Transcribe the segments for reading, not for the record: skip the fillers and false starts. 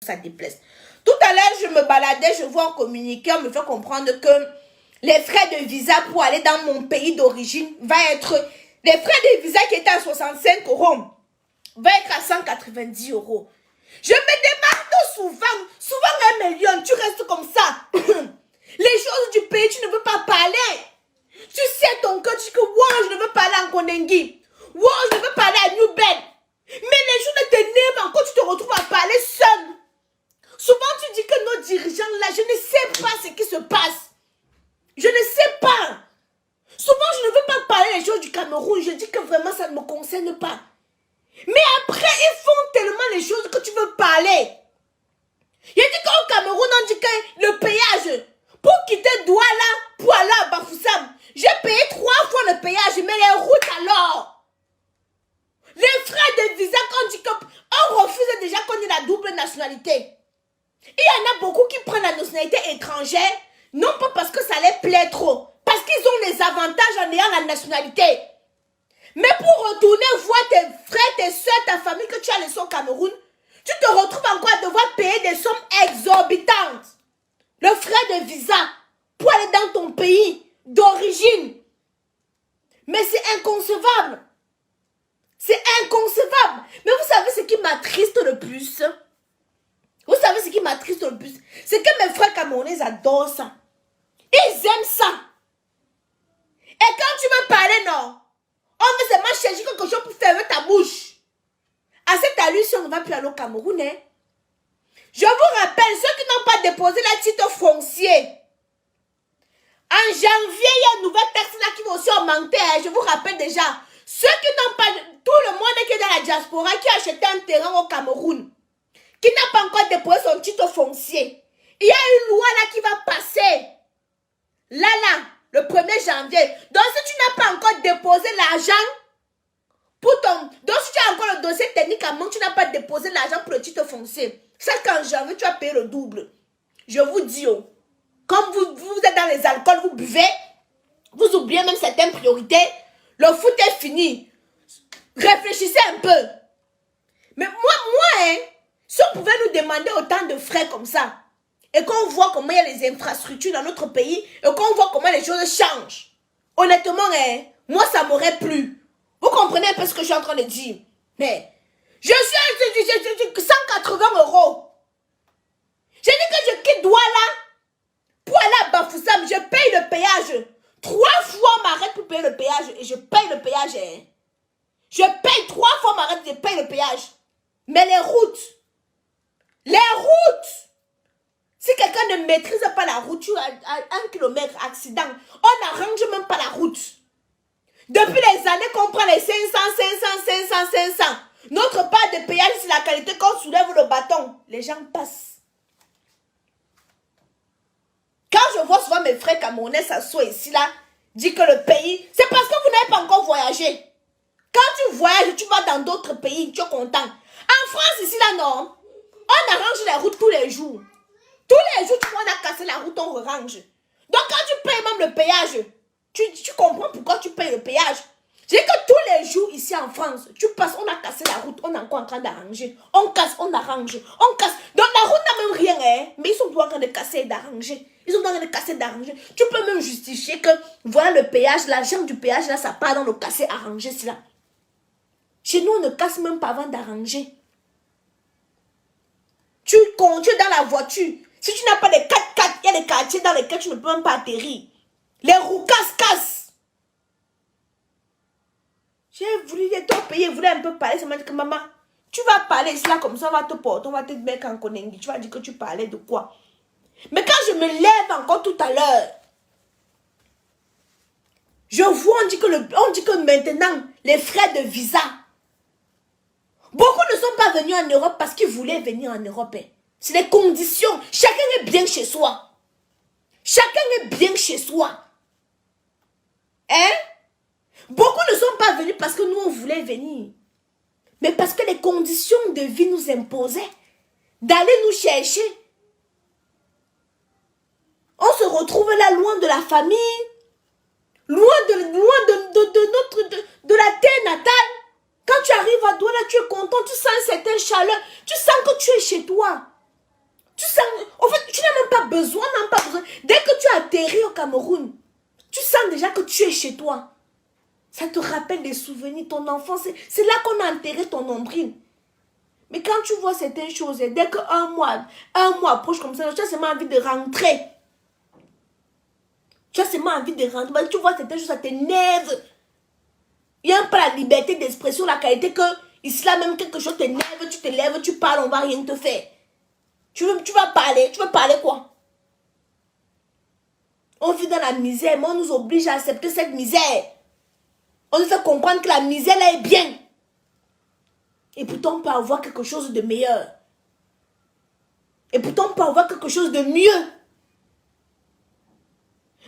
ça déplaise. Tout à l'heure, je me baladais, je vois un communiqué, on me fait comprendre que les frais de visa pour aller dans mon pays d'origine va être... Les frais de visa qui étaient à 65 € va être à 190 €. Je me demande souvent 1 million, tu restes comme ça. Les choses du pays, tu ne veux pas parler. Tu sais ton cœur, tu dis que wow, je ne veux parler en Kondengi. Wow, je ne veux parler à New Ben. Mais les choses ne t'énervent encore, tu te retrouves à parler seul. Souvent, tu dis que nos dirigeants là, je ne sais pas ce qui se passe. Je ne sais pas. Souvent, je ne veux pas parler des choses du Cameroun. Je dis que vraiment, ça ne me concerne pas. Mais après, ils font tellement les choses que tu veux parler. Il dit qu'au Cameroun, on dit que le péage, pour quitter Douala, pour aller à Bafoussam, j'ai payé 3 fois le péage, mais les routes alors. Les frais de visa, qu'on dit qu'on refuse déjà qu'on ait la double nationalité. Il y en a beaucoup qui prennent la nationalité étrangère, non pas parce que ça les plaît trop, parce qu'ils ont les avantages en ayant la nationalité. Mais pour retourner voir tes frères, tes soeurs, ta famille que tu as laissé au Cameroun, tu te retrouves encore à devoir payer des sommes exorbitantes. Le frais de visa pour aller dans ton pays d'origine. Mais c'est inconcevable. C'est inconcevable. Mais vous savez ce qui m'attriste le plus? Vous savez ce qui m'attriste le plus? C'est que mes frères camerounais adorent ça. Ils aiment ça. Et quand tu veux parler, non, on veut seulement chercher quelque chose pour fermer ta bouche. À cette allusion, on ne va plus aller au Cameroun. Hein? Je vous rappelle, ceux qui n'ont pas déposé la titre foncier. En janvier, il y a une nouvelle taxe là qui va aussi augmenter. Hein? Je vous rappelle déjà. Ceux qui n'ont pas... Tout le monde qui est dans la diaspora, qui a acheté un terrain au Cameroun, qui n'a pas encore déposé son titre foncier. Il y a une loi là qui va passer. Là, le 1er janvier. Donc, si tu n'as pas encore déposé l'argent pour ton... Donc, si tu as encore le dossier techniquement, tu n'as pas déposé l'argent pour le titre foncier. C'est qu'en janvier, tu vas payer le double. Je vous dis, oh, comme vous êtes dans les alcools, vous buvez, vous oubliez même certaines priorités, le foot est fini. Réfléchissez un peu. Mais moi, hein, si on pouvait nous demander autant de frais comme ça, et qu'on voit comment il y a les infrastructures dans notre pays, et qu'on voit comment les choses changent, honnêtement, hein, moi, ça m'aurait plu. Vous comprenez un peu ce que je suis en train de dire? Mais, je suis à 180 €. J'ai dit que je quitte Douala pour aller à Bafoussam, je paye le péage. 3 fois on m'arrête pour payer le péage, et je paye le péage, hein. Je paye 3 fois on m'arrête, je paye le péage. Mais les routes, si quelqu'un ne maîtrise pas la route, tu as 1 kilomètre, accident, on n'arrange même pas la route. Depuis les années qu'on prend les 500, notre part de péage, c'est la qualité qu'on soulève le bâton. Les gens passent. Quand je vois souvent mes frères camerounais s'asseoir ici, là, dit que le pays, c'est parce que vous n'avez pas encore voyagé. Quand tu voyages, tu vas dans d'autres pays, tu es content. En France, ici, là, non. On arrange les routes tous les jours. Tous les jours, tu vois, on a cassé la route, on range. Donc, quand tu payes même le péage, tu comprends pourquoi tu payes le péage. J'ai que tous les jours, ici en France, tu passes, on a cassé la route, on est encore en train d'arranger. On casse, on arrange, on casse. Donc, la route n'a même rien, hein. Mais ils sont toujours en train de casser et d'arranger. Ils sont en train de casser et d'arranger. Tu peux même justifier que, voilà le péage, l'argent du péage, là, ça part dans le casser, arranger, cela. Chez nous, on ne casse même pas avant d'arranger. Tu conduis dans la voiture. Si tu n'as pas de 4x4, il y a des quartiers dans lesquels tu ne peux même pas atterrir. Les roues cassent. J'ai voulu dire ton pays, je voulais un peu parler. Ça m'a dit que maman, tu vas parler cela comme ça, on va te porter, on va te mettre en Kondengi. Tu vas dire que tu parlais de quoi? Mais quand je me lève encore tout à l'heure, je vois, on dit que maintenant, les frais de visa, beaucoup ne sont pas venus en Europe parce qu'ils voulaient venir en Europe. Hein. C'est les conditions. Chacun est bien chez soi. Chacun est bien chez soi. Hein? Beaucoup ne sont pas venus parce que nous, on voulait venir. Mais parce que les conditions de vie nous imposaient d'aller nous chercher. On se retrouve là, loin de la famille, loin de la terre natale. Quand tu arrives à Douala, tu es content, tu sens une certaine chaleur, tu sens que tu es chez toi. même pas besoin, même pas besoin. Dès que tu atterris au Cameroun, tu sens déjà que tu es chez toi. Ça te rappelle des souvenirs, ton enfance. C'est là qu'on a enterré ton nombril. Mais quand tu vois certaines choses, dès qu'un mois approche comme ça, tu as seulement envie de rentrer. Tu as seulement envie de rentrer. Tu vois certaines choses, ça t'énerve. Il n'y a pas la liberté d'expression, la qualité que ici là même quelque chose t'énerve, tu te lèves, tu parles, on va rien te faire. Tu vas parler, tu veux parler quoi? On vit dans la misère, mais on nous oblige à accepter cette misère. On nous fait comprendre que la misère là est bien. Et pourtant on peut avoir quelque chose de meilleur. Et pourtant on peut avoir quelque chose de mieux.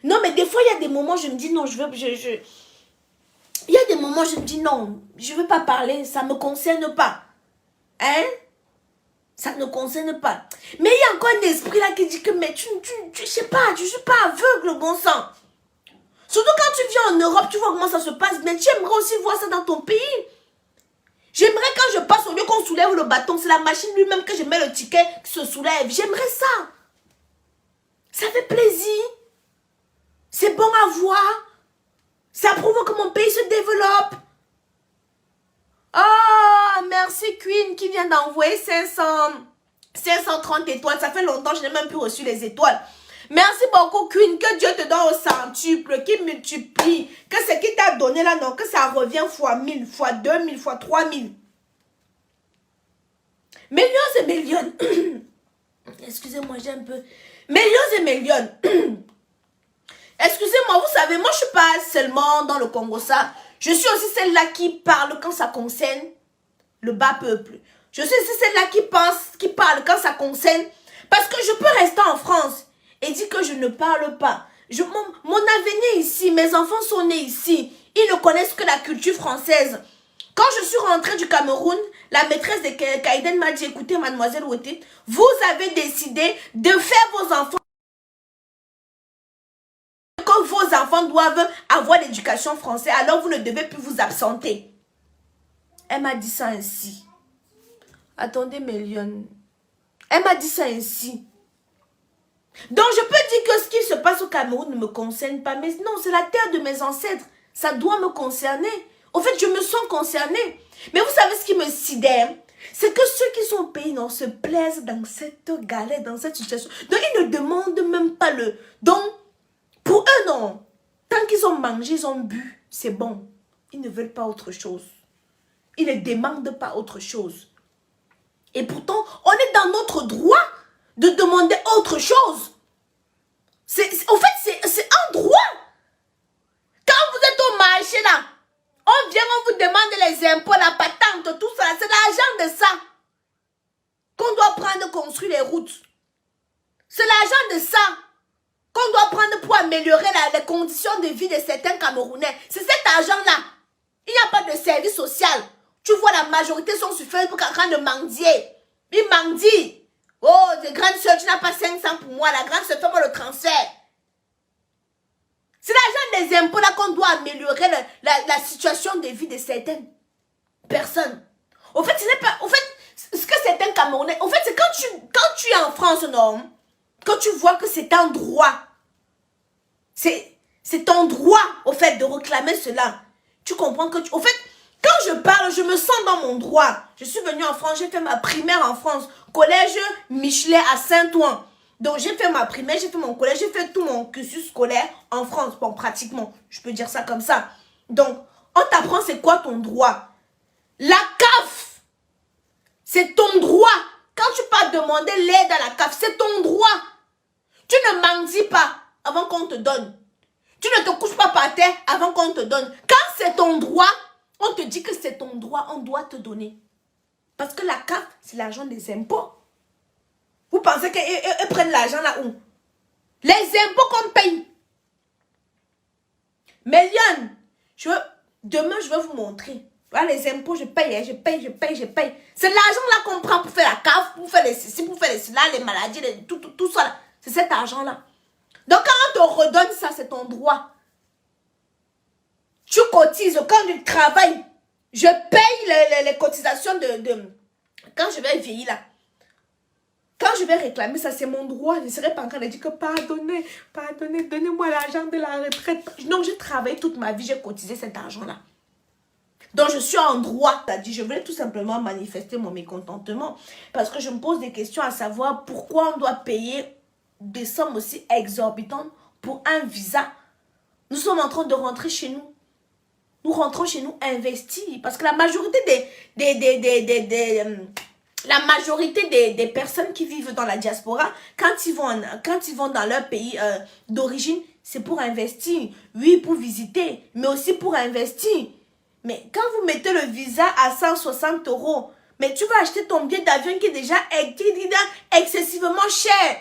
Non, mais des fois il y a des moments je me dis non, il y a des moments je me dis non, je ne veux pas parler, ça ne me concerne pas. Hein? Ça ne concerne pas. Mais il y a encore un esprit là qui dit que mais je sais pas, je suis pas aveugle, bon sang. Surtout quand tu viens en Europe, tu vois comment ça se passe. Mais tu aimerais aussi voir ça dans ton pays. J'aimerais quand je passe, au lieu qu'on soulève le bâton, c'est la machine lui-même que je mets le ticket qui se soulève. J'aimerais ça. Ça fait plaisir. C'est bon à voir. Ça prouve que mon pays se développe. Oh, merci Queen qui vient d'envoyer 530 étoiles. Ça fait longtemps que je n'ai même plus reçu les étoiles. Merci beaucoup Queen. Que Dieu te donne au centuple, qui multiplie. Que ce qui t'a donné là, non, que ça revient fois 1000, fois 2000, fois 3000. Millions et millions. Excusez-moi, j'ai un peu... Millions et millions. Excusez-moi, vous savez, moi je suis pas seulement dans le Congo ça. Je suis aussi celle-là qui parle quand ça concerne le bas peuple. Je suis aussi celle-là qui parle quand ça concerne... Parce que je peux rester en France et dire que je ne parle pas. Mon avenir ici, mes enfants sont nés ici. Ils ne connaissent que la culture française. Quand je suis rentrée du Cameroun, la maîtresse de Kaiden m'a dit, écoutez mademoiselle Ouettit, vous avez décidé de faire vos enfants que vos enfants doivent avoir l'éducation française, alors vous ne devez plus vous absenter. Elle m'a dit ça ainsi. Attendez, Mélione. Elle m'a dit ça ainsi. Donc je peux dire que ce qui se passe au Cameroun ne me concerne pas. Mais non, c'est la terre de mes ancêtres. Ça doit me concerner. En fait, je me sens concernée. Mais vous savez ce qui me sidère? C'est que ceux qui sont au pays non, se plaisent dans cette galère, dans cette situation. Donc ils ne demandent même pas le... Donc, pour eux, non. Tant qu'ils ont mangé, ils ont bu, c'est bon. Ils ne veulent pas autre chose. Ils ne demandent pas autre chose. Et pourtant, on est dans notre droit de demander autre chose. En fait, c'est un droit. Quand vous êtes au marché là, on vient, on vous demande les impôts, la patente, tout ça. C'est l'argent de ça qu'on doit prendre pour construire les routes. C'est l'argent de ça qu'on doit prendre pour améliorer les conditions de vie de certains Camerounais. C'est cet argent-là. Il n'y a pas de service social. Tu vois, la majorité sont sur Facebook en train de mendier. Ils mendient. Oh, de grande soeur, tu n'as pas 500 pour moi. La grande soeur, fais-moi le transfert. C'est l'argent des impôts là qu'on doit améliorer la situation de vie de certaines personnes. Au fait, ce n'est pas... Au fait, ce que certains Camerounais... Au fait, c'est quand tu es en France, non, quand tu vois que c'est un droit. C'est ton droit, au fait, de réclamer cela. Tu comprends que... Au fait, quand je parle, je me sens dans mon droit. Je suis venue en France, j'ai fait ma primaire en France. Collège Michelet à Saint-Ouen. Donc, j'ai fait ma primaire, j'ai fait mon collège, j'ai fait tout mon cursus scolaire en France. Bon, pratiquement, je peux dire ça comme ça. Donc, on t'apprend c'est quoi ton droit. La CAF, c'est ton droit. Quand tu pars demander l'aide à la CAF, c'est ton droit. Tu ne mendies pas avant qu'on te donne. Tu ne te couches pas par terre avant qu'on te donne. Quand c'est ton droit, on te dit que c'est ton droit, on doit te donner. Parce que la CAF, c'est l'argent des impôts. Vous pensez qu'ils prennent l'argent là où? Les impôts qu'on paye. Mais Lyon, demain je vais vous montrer. Voilà, les impôts, je paye. C'est l'argent là qu'on prend pour faire la CAF, pour faire les ceci, pour faire les cela, les maladies, tout ça là. C'est cet argent là. Donc quand on te redonne ça, c'est ton droit. Tu cotises, quand tu travailles, je paye les cotisations de... Quand je vais vieillir là. Quand je vais réclamer ça, c'est mon droit. Je ne serai pas en train de dire que pardonnez, pardonnez, donnez-moi l'argent de la retraite. Non, j'ai travaillé toute ma vie, j'ai cotisé cet argent-là. Donc, je suis en droit. C'est-à-dire, je voulais tout simplement manifester mon mécontentement. Parce que je me pose des questions à savoir pourquoi on doit payer des sommes aussi exorbitantes pour un visa. Nous sommes en train de rentrer chez nous. Nous rentrons chez nous investis. Parce que la majorité des personnes qui vivent dans la diaspora, quand ils vont dans leur pays d'origine, c'est pour investir. Oui, pour visiter, mais aussi pour investir. Mais quand vous mettez le visa à 160 €, mais tu vas acheter ton billet d'avion qui est déjà excessivement cher.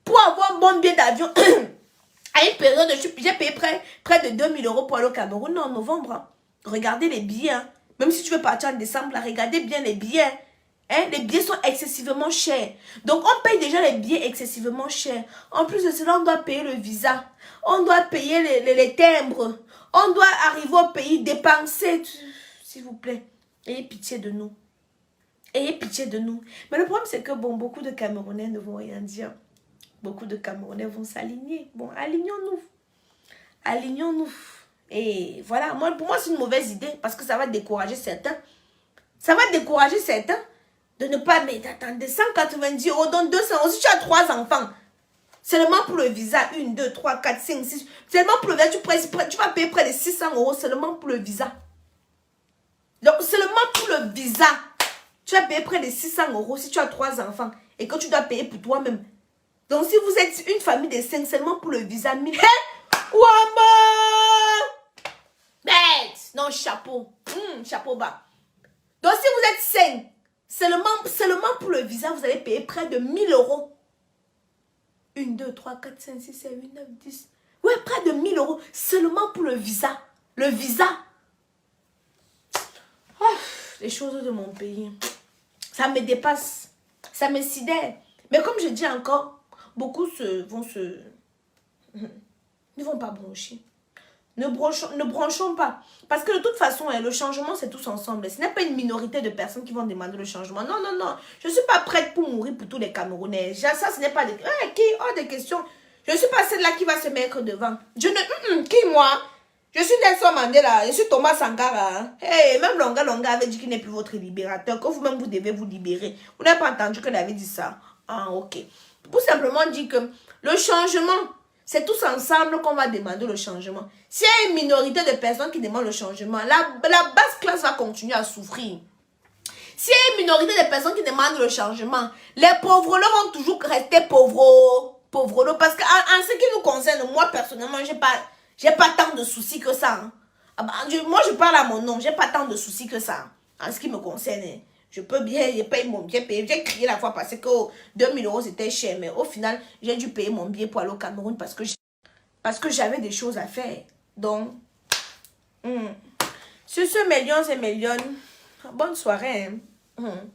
Pour avoir un bon billet d'avion, à une période, j'ai payé près de 2000 € pour aller au Cameroun en novembre. Hein. Regardez les billets. Hein. Même si tu veux partir en décembre, là, regardez bien les billets. Hein? Les billets sont excessivement chers. Donc, on paye déjà les billets excessivement chers. En plus de cela, on doit payer le visa. On doit payer les timbres. On doit arriver au pays, dépenser. S'il vous plaît, ayez pitié de nous. Ayez pitié de nous. Mais le problème, c'est que bon, beaucoup de Camerounais ne vont rien dire. Beaucoup de Camerounais vont s'aligner. Bon, alignons-nous. Alignons-nous. Et voilà, pour moi, c'est une mauvaise idée parce que ça va décourager certains. Ça va décourager certains de ne pas... Mais attendez, 190 €, donc 200 €. Si tu as 3 enfants, seulement pour le visa, 1, 2, 3, 4, 5, 6. Seulement pour le visa, tu vas payer près de 600 € seulement pour le visa. Donc, seulement pour le visa, tu vas payer près de 600 € si tu as 3 enfants et que tu dois payer pour toi-même. Donc, si vous êtes une famille de 5, seulement pour le visa, 1000. Ouama! Bête! Non, chapeau. Chapeau bas. Donc, si vous êtes 5, seulement pour le visa, vous allez payer près de 1000 €. 1, 2, 3, 4, 5, 6, 7, 8, 9, 10. Ouais, près de 1000 € seulement pour le visa. Le visa. Oh, les choses de mon pays. Ça me dépasse. Ça me sidère. Mais comme je dis encore, beaucoup ne vont pas broncher. Ne bronchons pas. Parce que de toute façon, le changement, c'est tous ensemble. Ce n'est pas une minorité de personnes qui vont demander le changement. Non, non, non. Je ne suis pas prête pour mourir pour tous les Camerounais. Ça, ce n'est pas des... qui hors de question. Je ne suis pas celle-là qui va se mettre devant. Je ne... qui, moi? Je suis Nelson Mandela. Je suis Thomas Sankara. Hein. Hey, même Longa avait dit qu'il n'est plus votre libérateur. Que vous-même, vous devez vous libérer. Vous n'avez pas entendu qu'elle avait dit ça. Ah, ok. Pour simplement dire que le changement... C'est tous ensemble qu'on va demander le changement. S'il y a une minorité de personnes qui demandent le changement, la basse classe va continuer à souffrir. S'il y a une minorité de personnes qui demandent le changement, les pauvres vont toujours rester pauvres. Parce qu'en ce qui nous concerne, moi personnellement, j'ai pas tant de soucis que ça. Hein. Moi, je parle à mon nom, j'ai pas tant de soucis que ça. En ce qui me concerne. Je peux bien, j'ai payé mon billet, j'ai crié la fois parce que 2000 € c'était cher, mais au final, j'ai dû payer mon billet pour aller au Cameroun parce que j'avais des choses à faire. Donc, sur ce, millions et millions, bonne soirée. Hein.